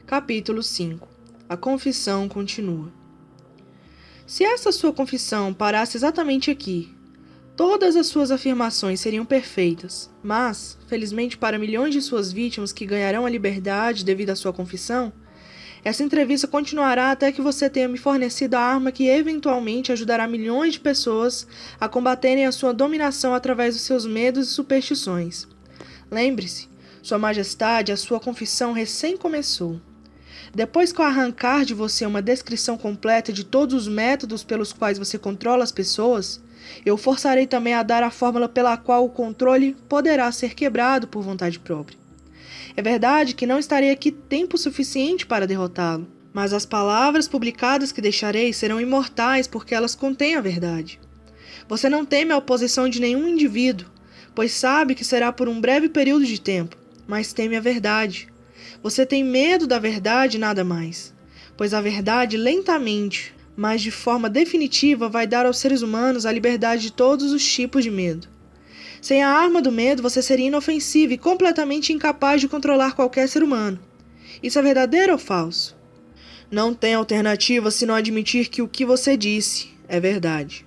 Capítulo 5. A confissão continua. Se essa sua confissão parasse exatamente aqui, todas as suas afirmações seriam perfeitas, mas, felizmente para milhões de suas vítimas que ganharão a liberdade devido à sua confissão, essa entrevista continuará até que você tenha me fornecido a arma que eventualmente ajudará milhões de pessoas a combaterem a sua dominação através dos seus medos e superstições. Lembre-se, Sua Majestade, a sua confissão recém começou. Depois que eu arrancar de você uma descrição completa de todos os métodos pelos quais você controla as pessoas, eu forçarei também a dar a fórmula pela qual o controle poderá ser quebrado por vontade própria. É verdade que não estarei aqui tempo suficiente para derrotá-lo, mas as palavras publicadas que deixarei serão imortais porque elas contêm a verdade. Você não teme a oposição de nenhum indivíduo, pois sabe que será por um breve período de tempo, mas teme a verdade. Você tem medo da verdade e nada mais, pois a verdade lentamente, mas de forma definitiva, vai dar aos seres humanos a liberdade de todos os tipos de medo. Sem a arma do medo, você seria inofensivo e completamente incapaz de controlar qualquer ser humano. Isso é verdadeiro ou falso? Não tem alternativa senão admitir que o que você disse é verdade.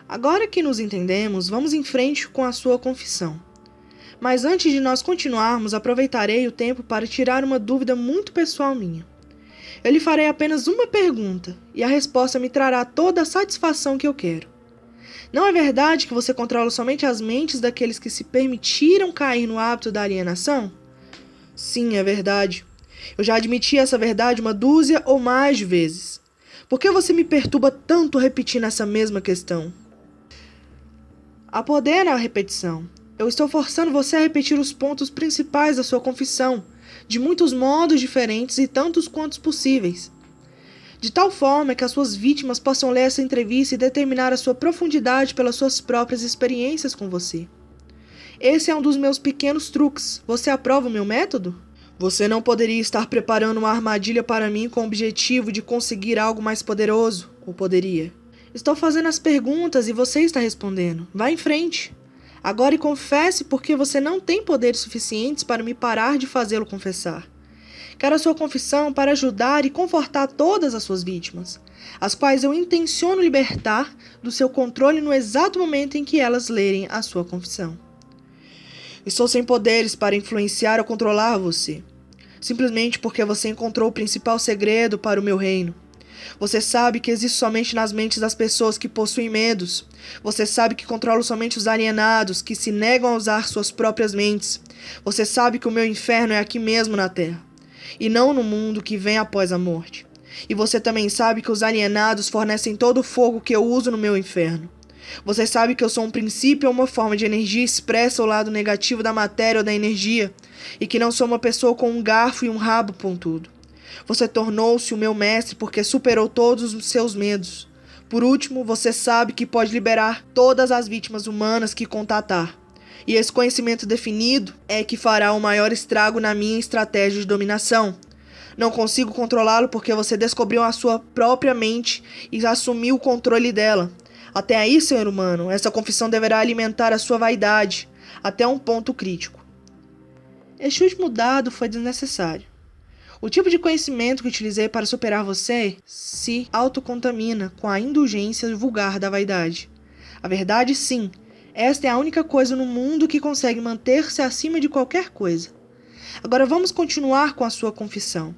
Agora que nos entendemos, vamos em frente com a sua confissão. Mas antes de nós continuarmos, aproveitarei o tempo para tirar uma dúvida muito pessoal minha. Eu lhe farei apenas uma pergunta, e a resposta me trará toda a satisfação que eu quero. Não é verdade que você controla somente as mentes daqueles que se permitiram cair no hábito da alienação? Sim, é verdade. Eu já admiti essa verdade uma dúzia ou mais de vezes. Por que você me perturba tanto repetindo essa mesma questão? Há poder na repetição. Eu estou forçando você a repetir os pontos principais da sua confissão, de muitos modos diferentes e tantos quantos possíveis. De tal forma que as suas vítimas possam ler essa entrevista e determinar a sua profundidade pelas suas próprias experiências com você. Esse é um dos meus pequenos truques. Você aprova o meu método? Você não poderia estar preparando uma armadilha para mim com o objetivo de conseguir algo mais poderoso, ou poderia? Estou fazendo as perguntas e você está respondendo. Vá em frente. Agora e confesse porque você não tem poderes suficientes para me parar de fazê-lo confessar. Quero a sua confissão para ajudar e confortar todas as suas vítimas, as quais eu intenciono libertar do seu controle no exato momento em que elas lerem a sua confissão. Estou sem poderes para influenciar ou controlar você, simplesmente porque você encontrou o principal segredo para o meu reino. Você sabe que existe somente nas mentes das pessoas que possuem medos. Você sabe que controlo somente os alienados, que se negam a usar suas próprias mentes. Você sabe que o meu inferno é aqui mesmo na Terra, e não no mundo que vem após a morte. E você também sabe que os alienados fornecem todo o fogo que eu uso no meu inferno. Você sabe que eu sou um princípio ou uma forma de energia expressa ao lado negativo da matéria ou da energia, e que não sou uma pessoa com um garfo e um rabo pontudo. Você tornou-se o meu mestre porque superou todos os seus medos. Por último, você sabe que pode liberar todas as vítimas humanas que contatar. E esse conhecimento definido é que fará o maior estrago na minha estratégia de dominação. Não consigo controlá-lo porque você descobriu a sua própria mente e assumiu o controle dela. Até aí, ser humano, essa confissão deverá alimentar a sua vaidade, até um ponto crítico. Este último dado foi desnecessário. O tipo de conhecimento que utilizei para superar você se autocontamina com a indulgência vulgar da vaidade. A verdade, sim, esta é a única coisa no mundo que consegue manter-se acima de qualquer coisa. Agora vamos continuar com a sua confissão.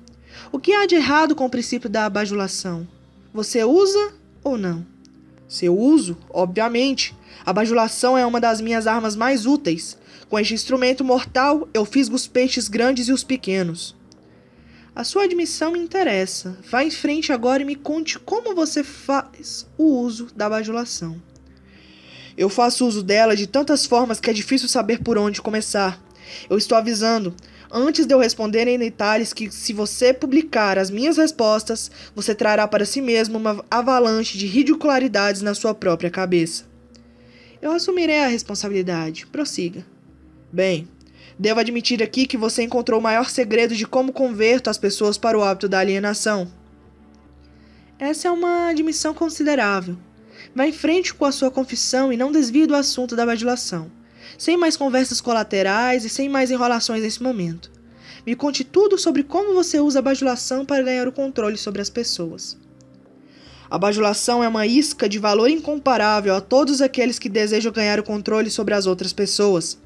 O que há de errado com o princípio da bajulação? Você usa ou não? Se eu uso, obviamente. A bajulação é uma das minhas armas mais úteis. Com este instrumento mortal, eu fisgo os peixes grandes e os pequenos. A sua admissão me interessa. Vá em frente agora e me conte como você faz o uso da bajulação. Eu faço uso dela de tantas formas que é difícil saber por onde começar. Eu estou avisando, antes de eu responder em detalhes, que se você publicar as minhas respostas, você trará para si mesmo uma avalanche de ridicularidades na sua própria cabeça. Eu assumirei a responsabilidade. Prossiga. Bem, devo admitir aqui que você encontrou o maior segredo de como converto as pessoas para o hábito da alienação. Essa é uma admissão considerável. Vá em frente com a sua confissão e não desvie do assunto da bajulação. Sem mais conversas colaterais e sem mais enrolações nesse momento. Me conte tudo sobre como você usa a bajulação para ganhar o controle sobre as pessoas. A bajulação é uma isca de valor incomparável a todos aqueles que desejam ganhar o controle sobre as outras pessoas.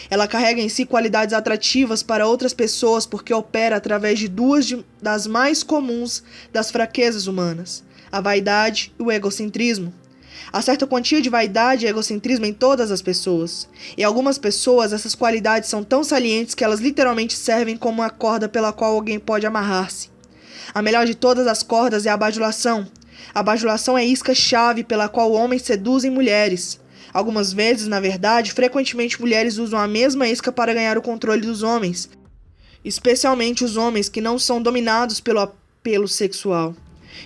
Ela carrega em si qualidades atrativas para outras pessoas porque opera através de duas das mais comuns das fraquezas humanas, a vaidade e o egocentrismo. Há certa quantia de vaidade e egocentrismo em todas as pessoas. Em algumas pessoas, essas qualidades são tão salientes que elas literalmente servem como uma corda pela qual alguém pode amarrar-se. A melhor de todas as cordas é a bajulação. A bajulação é a isca-chave pela qual homens seduzem mulheres. Algumas vezes, na verdade, frequentemente mulheres usam a mesma isca para ganhar o controle dos homens, especialmente os homens que não são dominados pelo apelo sexual.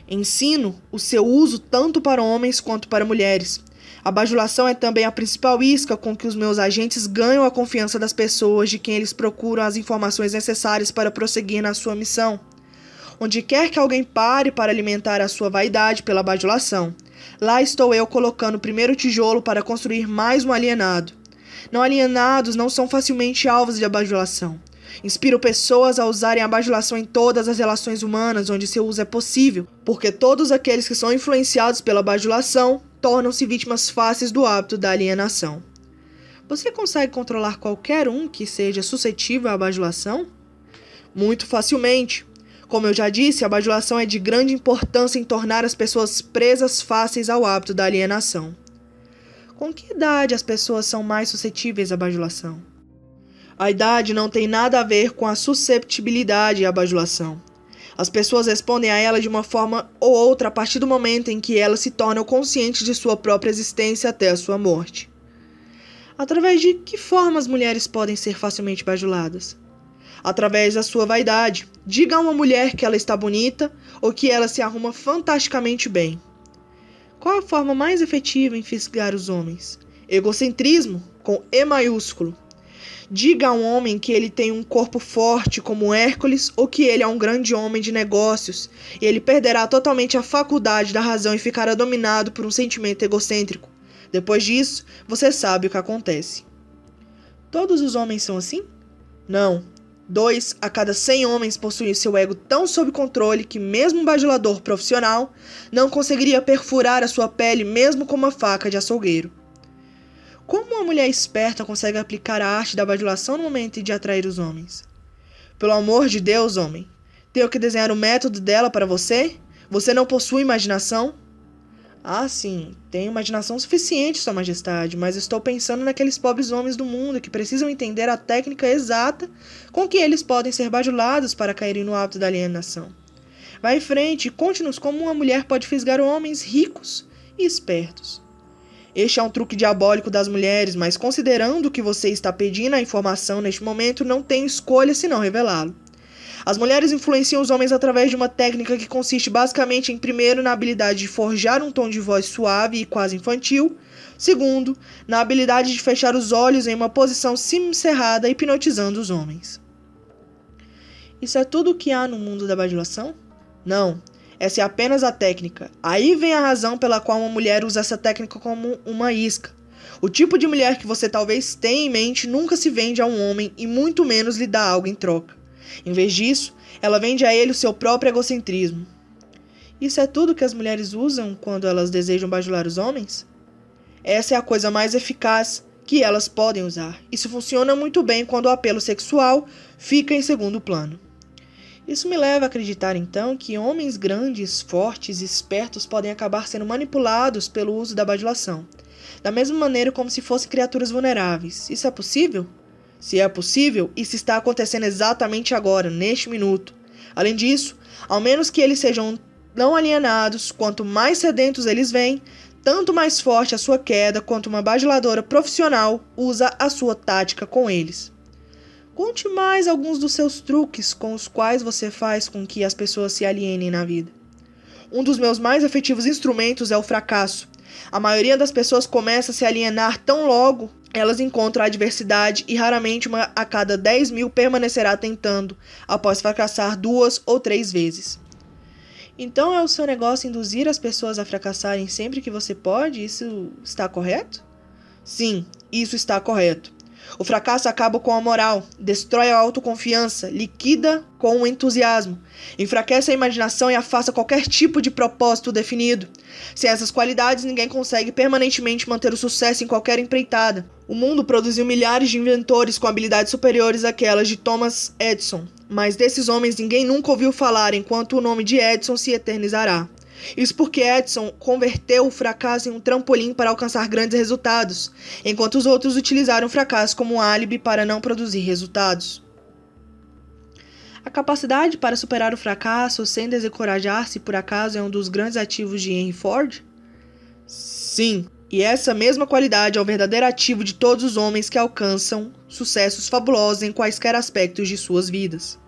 Ensino o seu uso tanto para homens quanto para mulheres. A bajulação é também a principal isca com que os meus agentes ganham a confiança das pessoas de quem eles procuram as informações necessárias para prosseguir na sua missão. Onde quer que alguém pare para alimentar a sua vaidade pela bajulação, lá estou eu colocando o primeiro tijolo para construir mais um alienado. Não alienados não são facilmente alvos de bajulação. Inspiro pessoas a usarem a bajulação em todas as relações humanas onde seu uso é possível, porque todos aqueles que são influenciados pela bajulação tornam-se vítimas fáceis do hábito da alienação. Você consegue controlar qualquer um que seja suscetível à bajulação? Muito facilmente. Como eu já disse, a bajulação é de grande importância em tornar as pessoas presas fáceis ao hábito da alienação. Com que idade as pessoas são mais suscetíveis à bajulação? A idade não tem nada a ver com a susceptibilidade à bajulação. As pessoas respondem a ela de uma forma ou outra a partir do momento em que elas se tornam conscientes de sua própria existência até a sua morte. Através de que forma as mulheres podem ser facilmente bajuladas? Através da sua vaidade. Diga a uma mulher que ela está bonita ou que ela se arruma fantasticamente bem. Qual a forma mais efetiva em fisgar os homens? Egocentrismo, com E maiúsculo. Diga a um homem que ele tem um corpo forte como Hércules ou que ele é um grande homem de negócios e ele perderá totalmente a faculdade da razão e ficará dominado por um sentimento egocêntrico. Depois disso, você sabe o que acontece. Todos os homens são assim? Não. 2 a cada 100 homens possuem seu ego tão sob controle que mesmo um bajulador profissional não conseguiria perfurar a sua pele mesmo com uma faca de açougueiro. Como uma mulher esperta consegue aplicar a arte da bajulação no momento de atrair os homens? Pelo amor de Deus, homem, tenho que desenhar o método dela para você? Você não possui imaginação? Ah, sim, tenho imaginação suficiente, Sua Majestade, mas estou pensando naqueles pobres homens do mundo que precisam entender a técnica exata com que eles podem ser bajulados para caírem no hábito da alienação. Vá em frente e conte-nos como uma mulher pode fisgar homens ricos e espertos. Este é um truque diabólico das mulheres, mas considerando que você está pedindo a informação neste momento, não tenho escolha senão revelá-lo. As mulheres influenciam os homens através de uma técnica que consiste basicamente em, primeiro, na habilidade de forjar um tom de voz suave e quase infantil, segundo, na habilidade de fechar os olhos em uma posição semicerrada, hipnotizando os homens. Isso é tudo o que há no mundo da bajulação? Não, essa é apenas a técnica. Aí vem a razão pela qual uma mulher usa essa técnica como uma isca. O tipo de mulher que você talvez tenha em mente nunca se vende a um homem e muito menos lhe dá algo em troca. Em vez disso, ela vende a ele o seu próprio egocentrismo. Isso é tudo que as mulheres usam quando elas desejam bajular os homens? Essa é a coisa mais eficaz que elas podem usar. Isso funciona muito bem quando o apelo sexual fica em segundo plano. Isso me leva a acreditar, então, que homens grandes, fortes e espertos podem acabar sendo manipulados pelo uso da bajulação, da mesma maneira como se fossem criaturas vulneráveis. Isso é possível? Se é possível, isso está acontecendo exatamente agora, neste minuto. Além disso, ao menos que eles sejam não alienados, quanto mais sedentos eles vêm, tanto mais forte a sua queda quanto uma bajuladora profissional usa a sua tática com eles. Conte mais alguns dos seus truques com os quais você faz com que as pessoas se alienem na vida. Um dos meus mais efetivos instrumentos é o fracasso. A maioria das pessoas começa a se alienar tão logo elas encontram a adversidade e raramente uma a cada 10 mil permanecerá tentando, após fracassar 2 ou 3 vezes. Então é o seu negócio induzir as pessoas a fracassarem sempre que você pode? Isso está correto? Sim, isso está correto. O fracasso acaba com a moral, destrói a autoconfiança, liquida com o entusiasmo, enfraquece a imaginação e afasta qualquer tipo de propósito definido. Sem essas qualidades, ninguém consegue permanentemente manter o sucesso em qualquer empreitada. O mundo produziu milhares de inventores com habilidades superiores àquelas de Thomas Edison, mas desses homens ninguém nunca ouviu falar enquanto o nome de Edison se eternizará. Isso porque Edison converteu o fracasso em um trampolim para alcançar grandes resultados, enquanto os outros utilizaram o fracasso como um álibi para não produzir resultados. A capacidade para superar o fracasso sem desencorajar-se por acaso é um dos grandes ativos de Henry Ford? Sim, e essa mesma qualidade é o verdadeiro ativo de todos os homens que alcançam sucessos fabulosos em quaisquer aspectos de suas vidas.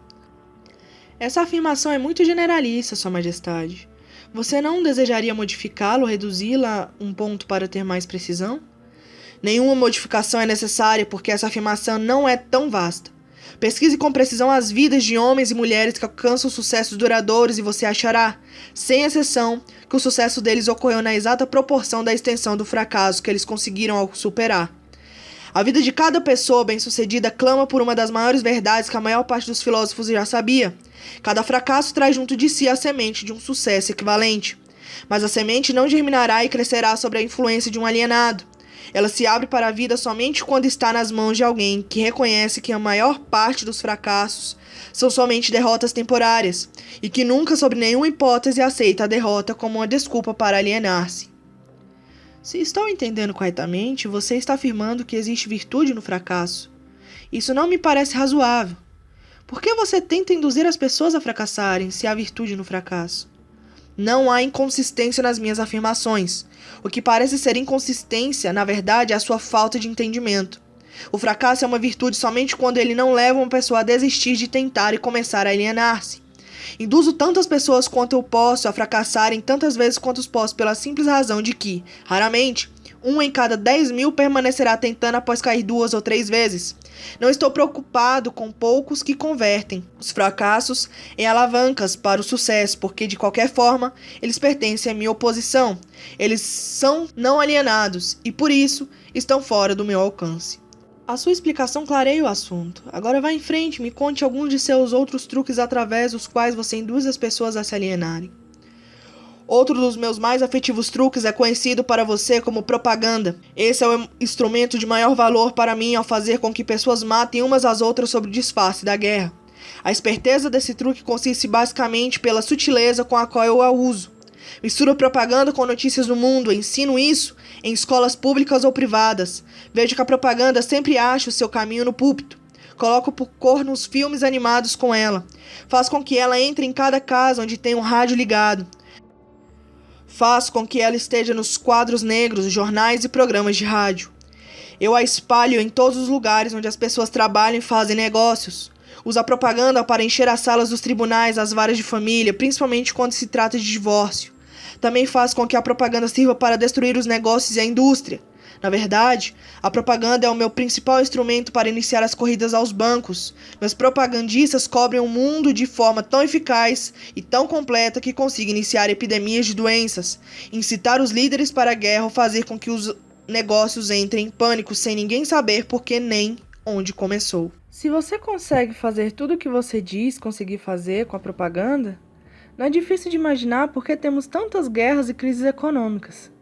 Essa afirmação é muito generalista, Sua Majestade. Você não desejaria modificá-la ou reduzi-la um ponto para ter mais precisão? Nenhuma modificação é necessária porque essa afirmação não é tão vasta. Pesquise com precisão as vidas de homens e mulheres que alcançam sucessos duradouros e você achará, sem exceção, que o sucesso deles ocorreu na exata proporção da extensão do fracasso que eles conseguiram superar. A vida de cada pessoa bem-sucedida clama por uma das maiores verdades que a maior parte dos filósofos já sabia. Cada fracasso traz junto de si a semente de um sucesso equivalente. Mas a semente não germinará e crescerá sob a influência de um alienado. Ela se abre para a vida somente quando está nas mãos de alguém que reconhece que a maior parte dos fracassos são somente derrotas temporárias e que nunca, sob nenhuma hipótese, aceita a derrota como uma desculpa para alienar-se. Se estou entendendo corretamente, você está afirmando que existe virtude no fracasso. Isso não me parece razoável. Por que você tenta induzir as pessoas a fracassarem se há virtude no fracasso? Não há inconsistência nas minhas afirmações. O que parece ser inconsistência, na verdade, é a sua falta de entendimento. O fracasso é uma virtude somente quando ele não leva uma pessoa a desistir de tentar e começar a alienar-se. Induzo tantas pessoas quanto eu posso a fracassarem tantas vezes quanto posso pela simples razão de que, raramente, 1 em cada 10.000 permanecerá tentando após cair 2 ou 3 vezes. Não estou preocupado com poucos que convertem os fracassos em alavancas para o sucesso, porque, de qualquer forma, eles pertencem à minha oposição. Eles são não alienados e, por isso, estão fora do meu alcance. A sua explicação clareia o assunto. Agora vá em frente e me conte alguns de seus outros truques através dos quais você induz as pessoas a se alienarem. Outro dos meus mais afetivos truques é conhecido para você como propaganda. Esse é o instrumento de maior valor para mim ao fazer com que pessoas matem umas às outras sob o disfarce da guerra. A esperteza desse truque consiste basicamente pela sutileza com a qual eu a uso. Misturo propaganda com notícias do mundo, ensino isso em escolas públicas ou privadas. Vejo que a propaganda sempre acha o seu caminho no púlpito. Coloco por cor nos filmes animados com ela. Faço com que ela entre em cada casa onde tem um rádio ligado. Faço com que ela esteja nos quadros negros, jornais e programas de rádio. Eu a espalho em todos os lugares onde as pessoas trabalham e fazem negócios. Uso a propaganda para encher as salas dos tribunais, as varas de família, principalmente quando se trata de divórcio. Também faço com que a propaganda sirva para destruir os negócios e a indústria. Na verdade, a propaganda é o meu principal instrumento para iniciar as corridas aos bancos. Meus propagandistas cobrem o mundo de forma tão eficaz e tão completa que consiga iniciar epidemias de doenças, incitar os líderes para a guerra ou fazer com que os negócios entrem em pânico sem ninguém saber por que nem onde começou. Se você consegue fazer tudo o que você diz conseguir fazer com a propaganda, não é difícil de imaginar por que temos tantas guerras e crises econômicas.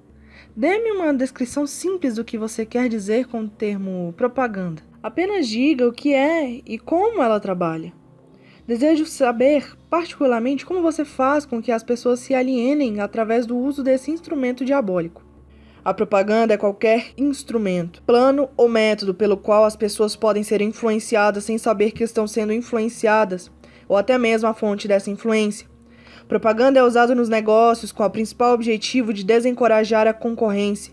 Dê-me uma descrição simples do que você quer dizer com o termo propaganda. Apenas diga o que é e como ela trabalha. Desejo saber, particularmente, como você faz com que as pessoas se alienem através do uso desse instrumento diabólico. A propaganda é qualquer instrumento, plano ou método pelo qual as pessoas podem ser influenciadas sem saber que estão sendo influenciadas, ou até mesmo a fonte dessa influência. Propaganda é usada nos negócios com o principal objetivo de desencorajar a concorrência.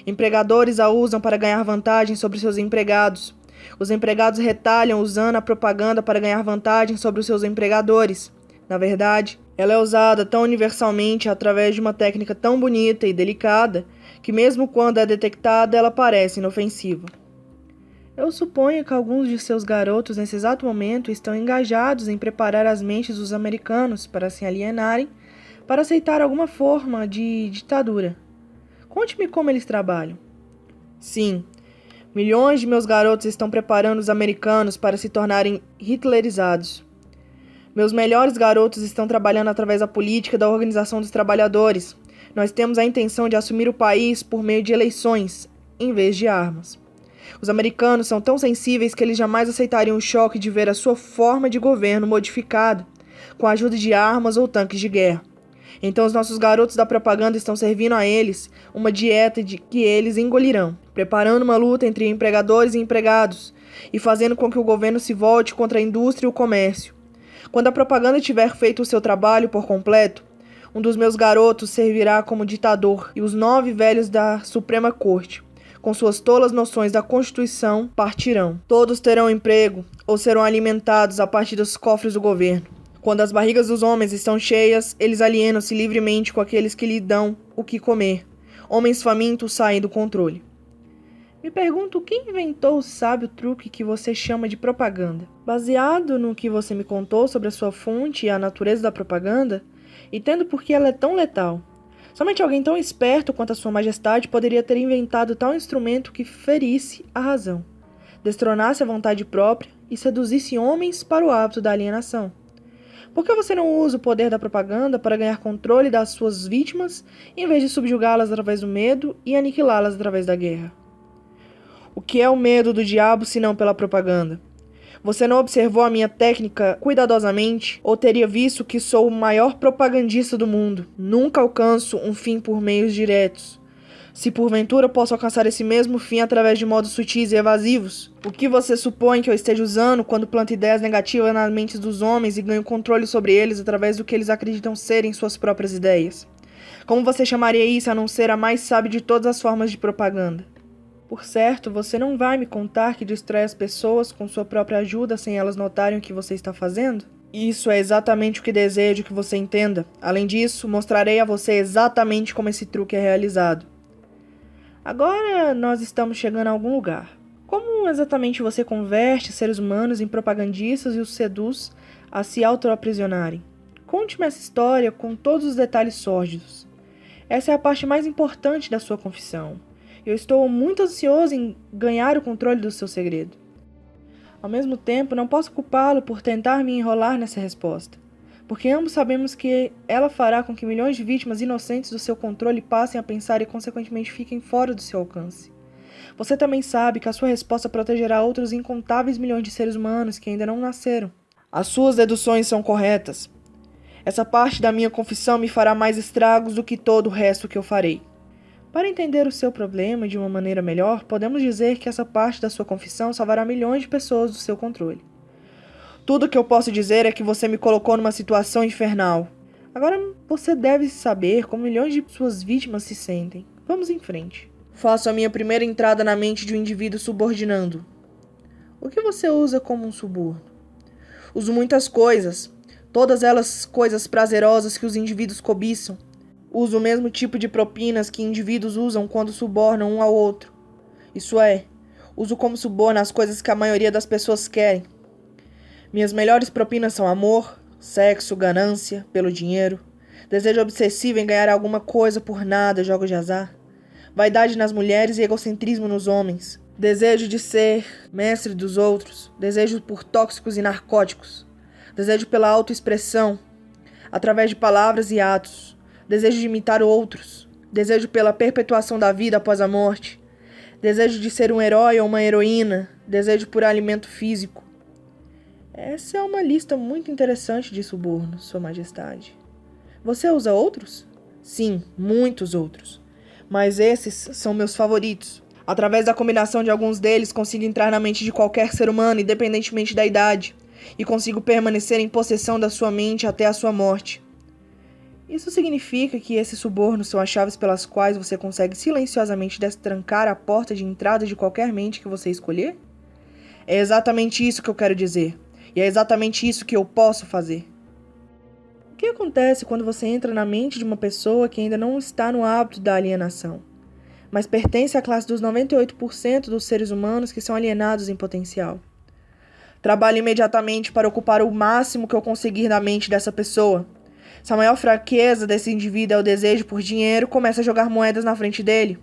Empregadores a usam para ganhar vantagem sobre seus empregados. Os empregados retalham usando a propaganda para ganhar vantagem sobre os seus empregadores. Na verdade, ela é usada tão universalmente através de uma técnica tão bonita e delicada que mesmo quando é detectada, ela parece inofensiva. Eu suponho que alguns de seus garotos nesse exato momento estão engajados em preparar as mentes dos americanos para se alienarem, para aceitar alguma forma de ditadura. Conte-me como eles trabalham. Sim, Milhões de meus garotos estão preparando os americanos para se tornarem hitlerizados. Meus melhores garotos estão trabalhando através da política da Organização dos Trabalhadores. Nós temos a intenção de assumir o país por meio de eleições, em vez de armas. Os americanos são tão sensíveis que eles jamais aceitariam o choque de ver a sua forma de governo modificada, com a ajuda de armas ou tanques de guerra. Então os nossos garotos da propaganda estão servindo a eles uma dieta que eles engolirão, preparando uma luta entre empregadores e empregados, e fazendo com que o governo se volte contra a indústria e o comércio. Quando a propaganda tiver feito o seu trabalho por completo, um dos meus garotos servirá como ditador e os 9 velhos da Suprema Corte, com suas tolas noções da Constituição, partirão. Todos terão emprego ou serão alimentados a partir dos cofres do governo. Quando as barrigas dos homens estão cheias, eles alienam-se livremente com aqueles que lhe dão o que comer. Homens famintos saem do controle. Me pergunto quem inventou o sábio truque que você chama de propaganda. Baseado no que você me contou sobre a sua fonte e a natureza da propaganda, e tendo por que ela é tão letal, somente alguém tão esperto quanto a sua majestade poderia ter inventado tal instrumento que ferisse a razão, destronasse a vontade própria e seduzisse homens para o hábito da alienação. Por que você não usa o poder da propaganda para ganhar controle das suas vítimas, em vez de subjugá-las através do medo e aniquilá-las através da guerra? O que é o medo do diabo senão pela propaganda? Você não observou a minha técnica cuidadosamente, ou teria visto que sou o maior propagandista do mundo? Nunca alcanço um fim por meios diretos. Se porventura posso alcançar esse mesmo fim através de modos sutis e evasivos, o que você supõe que eu esteja usando quando planto ideias negativas nas mentes dos homens e ganho controle sobre eles através do que eles acreditam serem suas próprias ideias? Como você chamaria isso a não ser a mais sábia de todas as formas de propaganda? Por certo, você não vai me contar que distrai as pessoas com sua própria ajuda sem elas notarem o que você está fazendo? Isso é exatamente o que desejo que você entenda. Além disso, mostrarei a você exatamente como esse truque é realizado. Agora nós estamos chegando a algum lugar. Como exatamente você converte seres humanos em propagandistas e os seduz a se autoaprisionarem? Conte-me essa história com todos os detalhes sórdidos. Essa é a parte mais importante da sua confissão. Eu estou muito ansioso em ganhar o controle do seu segredo. Ao mesmo tempo, não posso culpá-lo por tentar me enrolar nessa resposta, porque ambos sabemos que ela fará com que milhões de vítimas inocentes do seu controle passem a pensar e consequentemente fiquem fora do seu alcance. Você também sabe que a sua resposta protegerá outros incontáveis milhões de seres humanos que ainda não nasceram. As suas deduções são corretas. Essa parte da minha confissão me fará mais estragos do que todo o resto que eu farei. Para entender o seu problema de uma maneira melhor, podemos dizer que essa parte da sua confissão salvará milhões de pessoas do seu controle. Tudo o que eu posso dizer é que você me colocou numa situação infernal. Agora você deve saber como milhões de suas vítimas se sentem. Vamos em frente. Faço a minha primeira entrada na mente de um indivíduo subordinando. O que você usa como um suborno? Uso muitas coisas, todas elas coisas prazerosas que os indivíduos cobiçam. Uso o mesmo tipo de propinas que indivíduos usam quando subornam um ao outro. Isso é, uso como suborno as coisas que a maioria das pessoas querem. Minhas melhores propinas são amor, sexo, ganância, pelo dinheiro, desejo obsessivo em ganhar alguma coisa por nada, jogos de azar, vaidade nas mulheres e egocentrismo nos homens, desejo de ser mestre dos outros, desejo por tóxicos e narcóticos, desejo pela autoexpressão, através de palavras e atos, desejo de imitar outros, desejo pela perpetuação da vida após a morte, desejo de ser um herói ou uma heroína, desejo por alimento físico. Essa é uma lista muito interessante de subornos, Sua Majestade. Você usa outros? Sim, muitos outros. Mas esses são meus favoritos. Através da combinação de alguns deles, consigo entrar na mente de qualquer ser humano, independentemente da idade, e consigo permanecer em possessão da sua mente até a sua morte. Isso significa que esses subornos são as chaves pelas quais você consegue silenciosamente destrancar a porta de entrada de qualquer mente que você escolher? É exatamente isso que eu quero dizer. E é exatamente isso que eu posso fazer. O que acontece quando você entra na mente de uma pessoa que ainda não está no hábito da alienação, mas pertence à classe dos 98% dos seres humanos que são alienados em potencial? Trabalho imediatamente para ocupar o máximo que eu conseguir na mente dessa pessoa. Se a maior fraqueza desse indivíduo é o desejo por dinheiro, comece a jogar moedas na frente dele.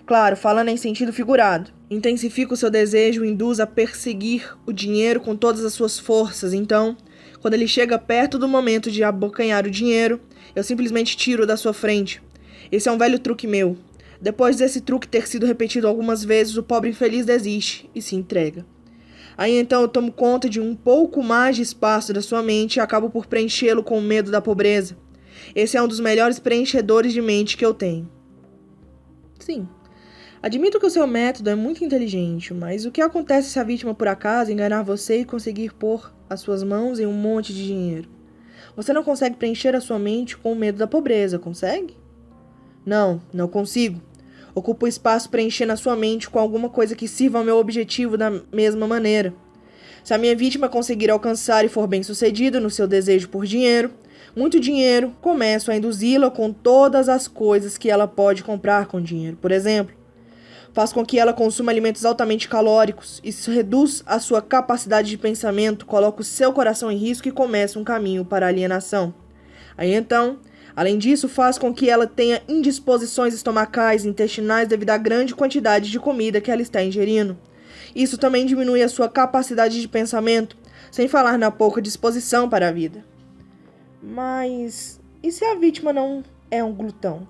Claro, falando em sentido figurado. Intensifica o seu desejo e induz a perseguir o dinheiro com todas as suas forças. Então, quando ele chega perto do momento de abocanhar o dinheiro, eu simplesmente tiro da sua frente. Esse é um velho truque meu. Depois desse truque ter sido repetido algumas vezes, o pobre infeliz desiste e se entrega. Aí então eu tomo conta de um pouco mais de espaço da sua mente e acabo por preenchê-lo com o medo da pobreza. Esse é um dos melhores preenchedores de mente que eu tenho. Sim. Admito que o seu método é muito inteligente, mas o que acontece se a vítima por acaso enganar você e conseguir pôr as suas mãos em um monte de dinheiro? Você não consegue preencher a sua mente com o medo da pobreza, consegue? Não consigo. Ocupo espaço preenchendo a sua mente com alguma coisa que sirva ao meu objetivo da mesma maneira. Se a minha vítima conseguir alcançar e for bem-sucedido no seu desejo por dinheiro, muito dinheiro, começo a induzi-la com todas as coisas que ela pode comprar com dinheiro. Por exemplo, faz com que ela consuma alimentos altamente calóricos. Isso reduz a sua capacidade de pensamento, coloca o seu coração em risco e começa um caminho para a alienação. Aí então, além disso, faz com que ela tenha indisposições estomacais e intestinais devido à grande quantidade de comida que ela está ingerindo. Isso também diminui a sua capacidade de pensamento, sem falar na pouca disposição para a vida. Mas e se a vítima não é um glutão?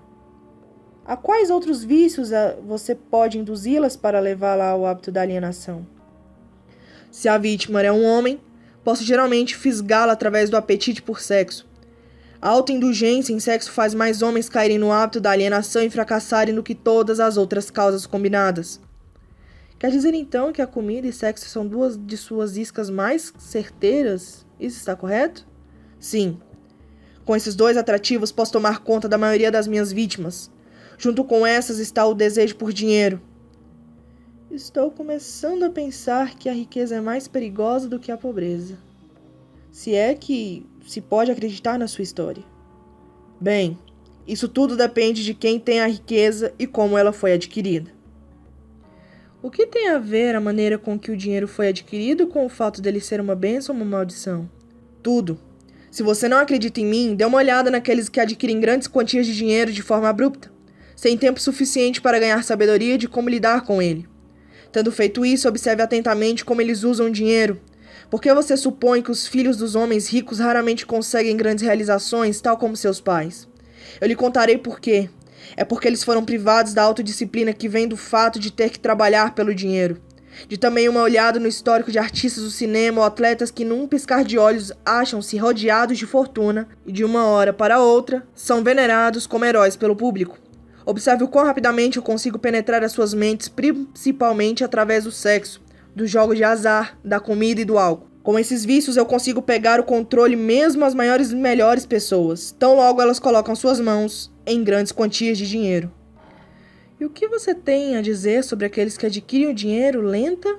A quais outros vícios você pode induzi-las para levá-la ao hábito da alienação? Se a vítima é um homem, posso geralmente fisgá-la através do apetite por sexo. A autoindulgência em sexo faz mais homens caírem no hábito da alienação e fracassarem do que todas as outras causas combinadas. Quer dizer então que a comida e sexo são duas de suas iscas mais certeiras? Isso está correto? Sim. Com esses dois atrativos posso tomar conta da maioria das minhas vítimas. Junto com essas está o desejo por dinheiro. Estou começando a pensar que a riqueza é mais perigosa do que a pobreza. Se é que se pode acreditar na sua história. Bem, isso tudo depende de quem tem a riqueza e como ela foi adquirida. O que tem a ver a maneira com que o dinheiro foi adquirido com o fato dele ser uma bênção ou uma maldição? Tudo. Se você não acredita em mim, dê uma olhada naqueles que adquirem grandes quantias de dinheiro de forma abrupta, sem tempo suficiente para ganhar sabedoria de como lidar com ele. Tendo feito isso, observe atentamente como eles usam o dinheiro. Por que você supõe que os filhos dos homens ricos raramente conseguem grandes realizações, tal como seus pais? Eu lhe contarei por quê. É porque eles foram privados da autodisciplina que vem do fato de ter que trabalhar pelo dinheiro. De também uma olhada no histórico de artistas do cinema ou atletas que num piscar de olhos acham-se rodeados de fortuna e de uma hora para outra são venerados como heróis pelo público. Observe o quão rapidamente eu consigo penetrar as suas mentes, principalmente através do sexo, dos jogos de azar, da comida e do álcool. Com esses vícios eu consigo pegar o controle mesmo às maiores e melhores pessoas, tão logo elas colocam suas mãos em grandes quantias de dinheiro. E o que você tem a dizer sobre aqueles que adquirem o dinheiro lenta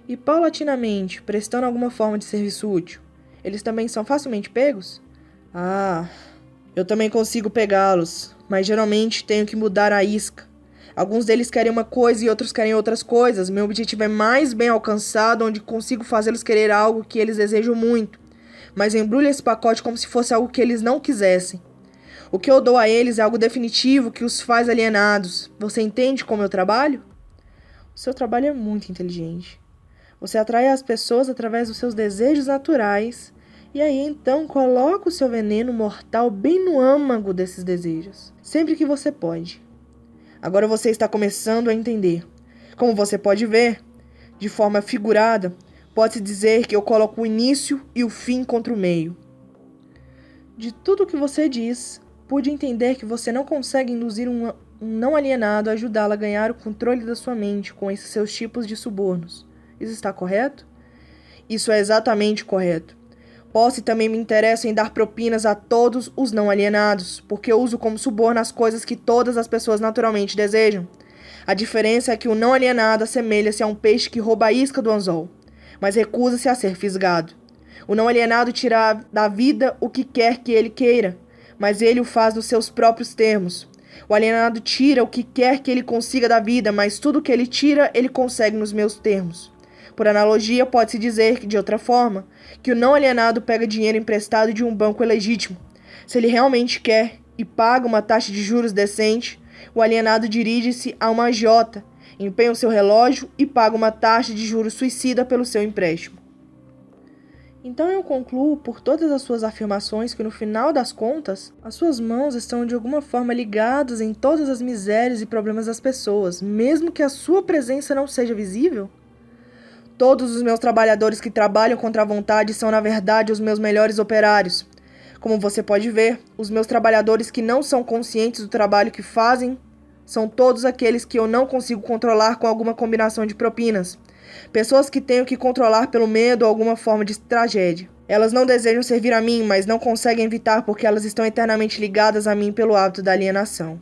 e paulatinamente, prestando alguma forma de serviço útil? Eles também são facilmente pegos? Eu também consigo pegá-los, mas geralmente tenho que mudar a isca. Alguns deles querem uma coisa e outros querem outras coisas. Meu objetivo é mais bem alcançado, onde consigo fazê-los querer algo que eles desejam muito, mas embrulho esse pacote como se fosse algo que eles não quisessem. O que eu dou a eles é algo definitivo que os faz alienados. Você entende como eu trabalho? O seu trabalho é muito inteligente. Você atrai as pessoas através dos seus desejos naturais e aí então coloca o seu veneno mortal bem no âmago desses desejos, sempre que você pode. Agora você está começando a entender. Como você pode ver, de forma figurada, pode-se dizer que eu coloco o início e o fim contra o meio. De tudo o que você diz, pude entender que você não consegue induzir um não alienado a ajudá-la a ganhar o controle da sua mente com esses seus tipos de subornos. Isso está correto? Isso é exatamente correto. Posso e também me interesso em dar propinas a todos os não alienados, porque eu uso como suborno as coisas que todas as pessoas naturalmente desejam. A diferença é que o não alienado assemelha-se a um peixe que rouba a isca do anzol, mas recusa-se a ser fisgado. O não alienado tira da vida o que quer que ele queira, mas ele o faz nos seus próprios termos. O alienado tira o que quer que ele consiga da vida, mas tudo que ele tira, ele consegue nos meus termos. Por analogia, pode-se dizer, de outra forma, que o não alienado pega dinheiro emprestado de um banco ilegítimo. Se ele realmente quer e paga uma taxa de juros decente, O alienado dirige-se a uma agiota, empenha o seu relógio e paga uma taxa de juros suicida pelo seu empréstimo. Então eu concluo por todas as suas afirmações que no final das contas, as suas mãos estão de alguma forma ligadas em todas as misérias e problemas das pessoas, mesmo que a sua presença não seja visível? Todos os meus trabalhadores que trabalham contra a vontade são na verdade os meus melhores operários. Como você pode ver, os meus trabalhadores que não são conscientes do trabalho que fazem são todos aqueles que eu não consigo controlar com alguma combinação de propinas. Pessoas que tenho que controlar pelo medo ou alguma forma de tragédia. Elas não desejam servir a mim, mas não conseguem evitar porque elas estão eternamente ligadas a mim pelo hábito da alienação.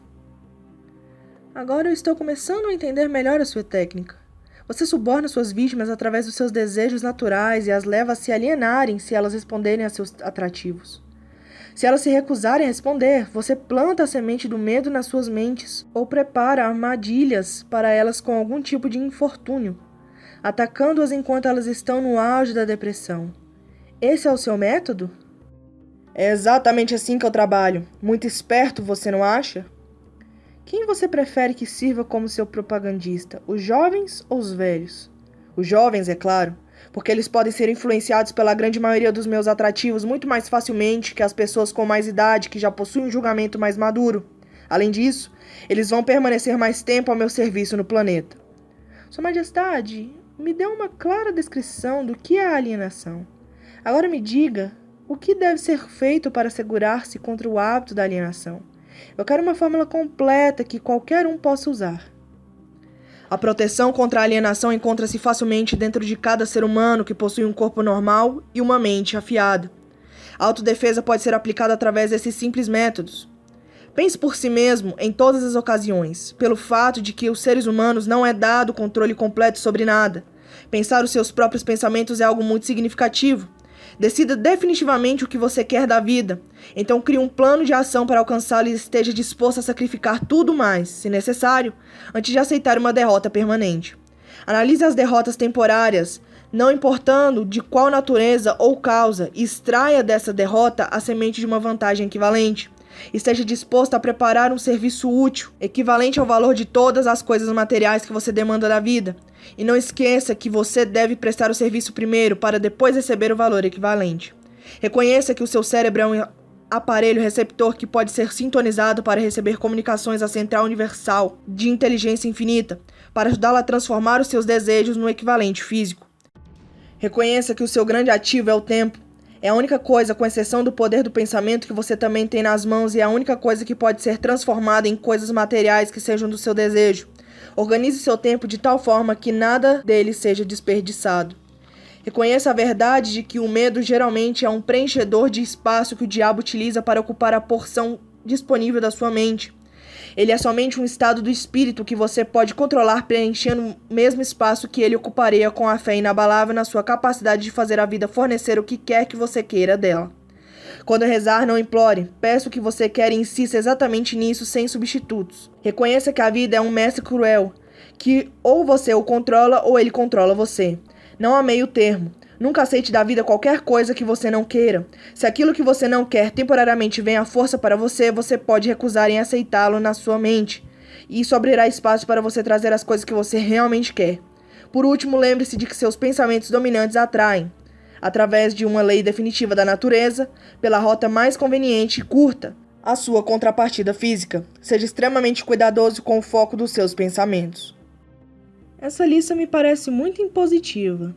Agora eu estou começando a entender melhor a sua técnica. Você suborna suas vítimas através dos seus desejos naturais e as leva a se alienarem se elas responderem a seus atrativos. Se elas se recusarem a responder, você planta a semente do medo nas suas mentes ou prepara armadilhas para elas com algum tipo de infortúnio, atacando-as enquanto elas estão no auge da depressão. Esse é o seu método? É exatamente assim que eu trabalho. Muito esperto, você não acha? Quem você prefere que sirva como seu propagandista, os jovens ou os velhos? Os jovens, é claro, porque eles podem ser influenciados pela grande maioria dos meus atrativos muito mais facilmente que as pessoas com mais idade que já possuem um julgamento mais maduro. Além disso, eles vão permanecer mais tempo ao meu serviço no planeta. Sua Majestade, me dê uma clara descrição do que é a alienação. Agora me diga o que deve ser feito para assegurar-se contra o hábito da alienação. Eu quero uma fórmula completa que qualquer um possa usar. A proteção contra a alienação encontra-se facilmente dentro de cada ser humano que possui um corpo normal e uma mente afiada. A autodefesa pode ser aplicada através desses simples métodos. Pense por si mesmo em todas as ocasiões, pelo fato de que os seres humanos não é dado controle completo sobre nada. Pensar os seus próprios pensamentos é algo muito significativo. Decida definitivamente o que você quer da vida. Então crie um plano de ação para alcançá-lo e esteja disposto a sacrificar tudo mais, se necessário, antes de aceitar uma derrota permanente. Analise as derrotas temporárias, não importando de qual natureza ou causa, e extraia dessa derrota a semente de uma vantagem equivalente. Esteja disposto a preparar um serviço útil, equivalente ao valor de todas as coisas materiais que você demanda da vida. E não esqueça que você deve prestar o serviço primeiro, para depois receber o valor equivalente. Reconheça que o seu cérebro é um aparelho receptor que pode ser sintonizado para receber comunicações à central universal de inteligência infinita, para ajudá-la a transformar os seus desejos no equivalente físico. Reconheça que o seu grande ativo é o tempo. É a única coisa, com exceção do poder do pensamento, que você também tem nas mãos e é a única coisa que pode ser transformada em coisas materiais que sejam do seu desejo. Organize seu tempo de tal forma que nada dele seja desperdiçado. Reconheça a verdade de que o medo geralmente é um preenchedor de espaço que o diabo utiliza para ocupar a porção disponível da sua mente. Ele é somente um estado do espírito que você pode controlar preenchendo o mesmo espaço que ele ocuparia com a fé inabalável na sua capacidade de fazer a vida fornecer o que quer que você queira dela. Quando rezar, não implore. Peça o que você quer e insista exatamente nisso sem substitutos. Reconheça que a vida é um mestre cruel, que ou você o controla ou ele controla você. Não há meio termo. Nunca aceite da vida qualquer coisa que você não queira. Se aquilo que você não quer temporariamente vem à força para você, você pode recusar em aceitá-lo na sua mente. E isso abrirá espaço para você trazer as coisas que você realmente quer. Por último, lembre-se de que seus pensamentos dominantes atraem, através de uma lei definitiva da natureza, pela rota mais conveniente e curta, a sua contrapartida física. Seja extremamente cuidadoso com o foco dos seus pensamentos. Essa lista me parece muito impositiva.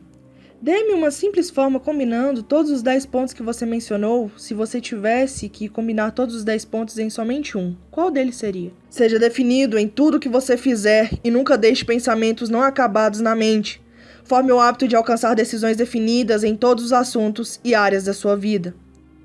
Dê-me uma simples forma combinando todos os 10 pontos que você mencionou, se você tivesse que combinar todos os 10 pontos em somente um. Qual deles seria? Seja definido em tudo que você fizer e nunca deixe pensamentos não acabados na mente. Forme o hábito de alcançar decisões definidas em todos os assuntos e áreas da sua vida.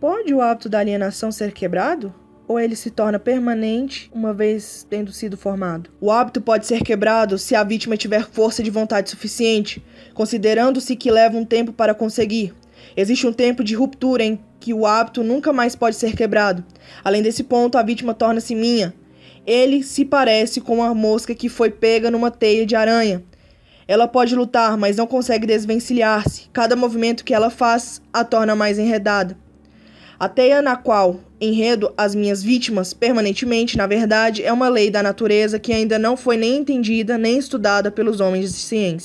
Pode o hábito da alienação ser quebrado? Ou ele se torna permanente uma vez tendo sido formado? O hábito pode ser quebrado se a vítima tiver força de vontade suficiente, considerando-se que leva um tempo para conseguir. Existe um tempo de ruptura em que o hábito nunca mais pode ser quebrado. Além desse ponto, a vítima torna-se minha. Ele se parece com uma mosca que foi pega numa teia de aranha. Ela pode lutar, mas não consegue desvencilhar-se. Cada movimento que ela faz a torna mais enredada. A teia na qual enredo as minhas vítimas permanentemente, na verdade, é uma lei da natureza que ainda não foi nem entendida nem estudada pelos homens de ciência.